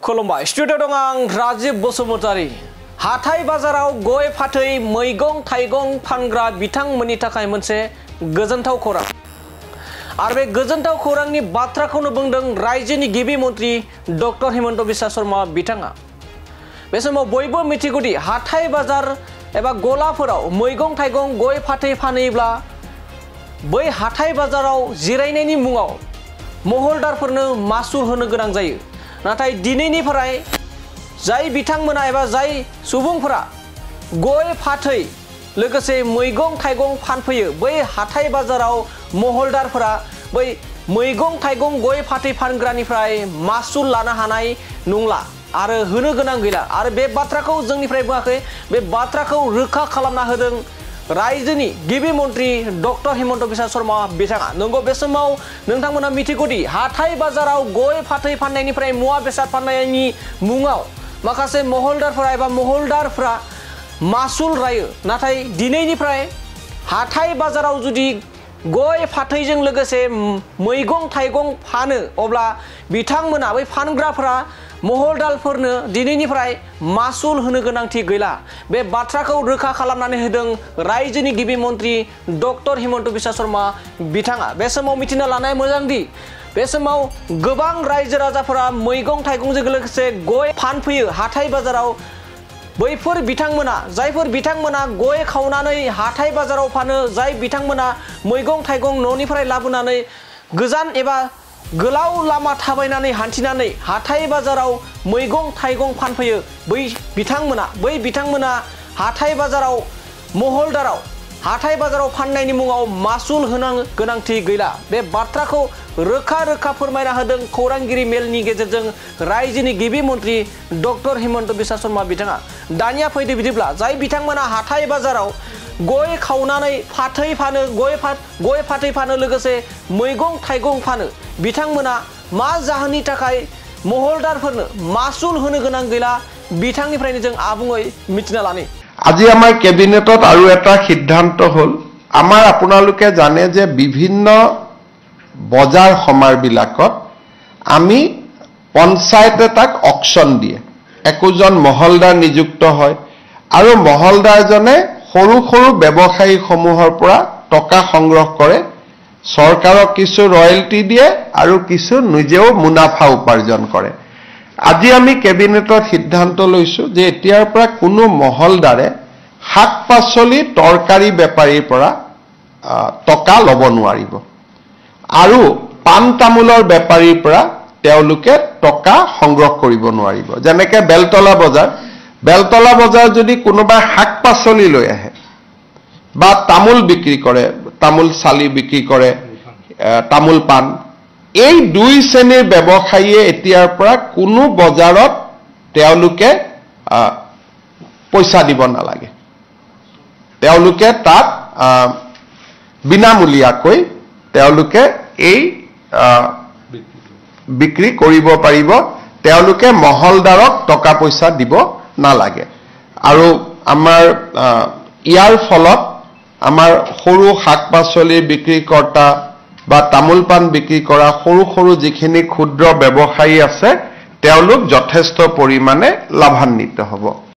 खुलुमबाय स्टुडिअ दं आं राजीब बसुमतारी। हाथाय बाजाराव गय फाथै मैगं थाइगं फानग्रा बिथांमोननि थाखाय मोनसे गोजोनथाव खौरां आरो बे गोजोनथाव खौरांनि बाथ्राखौनो बुंदों रायजोनि गिबि मन्त्रि डक्टर हिमन्त बिश्व शर्मा बिथाङा। बे समाव बयबो मिथिगौदि हाथाय बाजार एबा गलाफोराव मैगं थाइगं गय फाथै फानहैब्ला बै हाथाय बाजाराव जिरायनायनि मुङाव महलदारफोरनो मासुल होनो गोनां जायो। नाथाय दिनैनिफ्राय जाय बिथांमोना एबा जाय सुबुंफोरा गय फाथै लोगोसे मैगं थाइगं फानफैयो बै हाथाय बाजाराव महलदारफोरा बै मैगं थाइगं गय फाथै फानग्रानिफ्राय मासुल लानो हानाय नंला आरो होनो गोनां गैला। आरो बे बाथ्राखौ जोंनिफ्राय बुङाखै, बे बाथ्राखौ रोखा खालामना होदों रायजोनि गिबि मन्त्रि डक्टर हिमन्त बिश्व शर्मा बिथाङा। नंगौ, बे समाव नोंथांमोना मिथिगौदि हाथाय बाजाराव गय फाथै फाननायनिफ्राय मुवा बेसाद फाननायनि मुङाव माखासे महलदारफोरा मासुल रायो। नाथाय दिनैनिफ्राय हाथाय बाजाराव जुदि गय फाथैजों लोगोसे मैगं थाइगं फानो अब्ला बिथांमोना बै फानग्राफोरा महलदारफोरनो दिनैनिफ्राय मासुल होनो गोनांथि गैला। बे बाथ्राखौ रोखा खालामनानै होदों रायजोनि गिबि मन्त्रि डक्टर हिमन्त बिश्व शर्मा बिथाङा। बे समाव मिथिना लानाया मोजांदि बे समाव गोबां रायजो राजाफोरा मैगं थाइगंजों लोगोसे गय फानफैयो हाथाय बाजाराव। बैफोर बिथांमोना जायफोर बिथांमोना गय खावनानै हाथाय बाजाराव फानो, जाय बिथांमोना मैगं थाइगं न'निफ्राय लाबोनानै गोजान एबा गोलाव लामा थाबायनानै हान्थिनानै हाथाय बाजाराव मैगं थाइगं फानफैयो, बै बिथांमोना हाथाय बाजाराव महलदाराव हाथाय बाजाराव फाननायनि मुङाव मासुल होनो गोनांथि गैला। बे बाथ्राखौ रोखा फोरमायना होदों खौरांगिरि मेलनि गेजेरजों रायजोनि गिबि मन्त्रि डक्टर हिमन्त बिश्व शर्मा बिथाङा। दानिया फैदो बिदिब्ला जाय बिथांमोना हाथाय बाजाराव गय खावनानै फाथै फानो, गय फाथै फानो लोगोसे मैगं थाइगं फानो, बिथांमोना मा जाहोननि थाखाय महलदारफोरनो मासुल होनो गोनां गैला बिथांनिफ्रायनो जों आबुङै मिथिना लानि। আজি আমাৰ কেবিনেটত আৰু এটা সিদ্ধান্ত হল, আমাৰ আপোনালোকে জানে যে বিভিন্ন বজাৰ সমাৰবিলাকত আমি পঞ্চায়তে তাক অকশন দিয়ে, একোজন মহলদাৰ নিযুক্ত হয় আৰু মহলদাৰজনে সৰু সৰু ব্যৱসায়ীসমূহৰ পৰা টকা সংগ্ৰহ কৰে, চৰকাৰক কিছু ৰয়েলটি দিয়ে আৰু কিছু নিজেও মুনাফা উপাৰ্জন কৰে। আজি আমি কেবিনেটত সিদ্ধান্ত লৈছো যে এতিয়াৰ পৰা কোনো মহলদাৰে শাক পাচলি তৰকাৰী বেপাৰীৰ পৰা টকা ল'ব নোৱাৰিব আৰু পাণ তামোলৰ বেপাৰীৰ পৰা তেওঁলোকে টকা সংগ্ৰহ কৰিব নোৱাৰিব। যেনেকৈ বেলতলা বজাৰ যদি কোনোবাই শাক পাচলি লৈ আহে বা তামোল বিক্ৰী কৰে, তামোল চালি বিক্ৰী কৰে, তামোল পাণ, এই দুই শ্ৰেণীৰ ব্যৱসায়ীয়ে এতিয়াৰ পৰা কোনো বজাৰত তেওঁলোকে পইচা দিব নালাগে। তেওঁলোকে তাত বিনামূলীয়াকৈ তেওঁলোকে এই বিক্ৰী কৰিব পাৰিব, তেওঁলোকে মহলদাৰক টকা পইচা দিব নালাগে। আৰু আমাৰ ইয়াৰ ফলত আমাৰ সৰু শাক পাচলি বিক্ৰীকৰ্তা বা তামোল পাণ বিক্ৰী কৰা সৰু যিখিনি ক্ষুদ্ৰ ব্যৱসায়ী আছে তেওঁলোক যথেষ্ট পৰিমাণে লাভান্বিত হ'ব।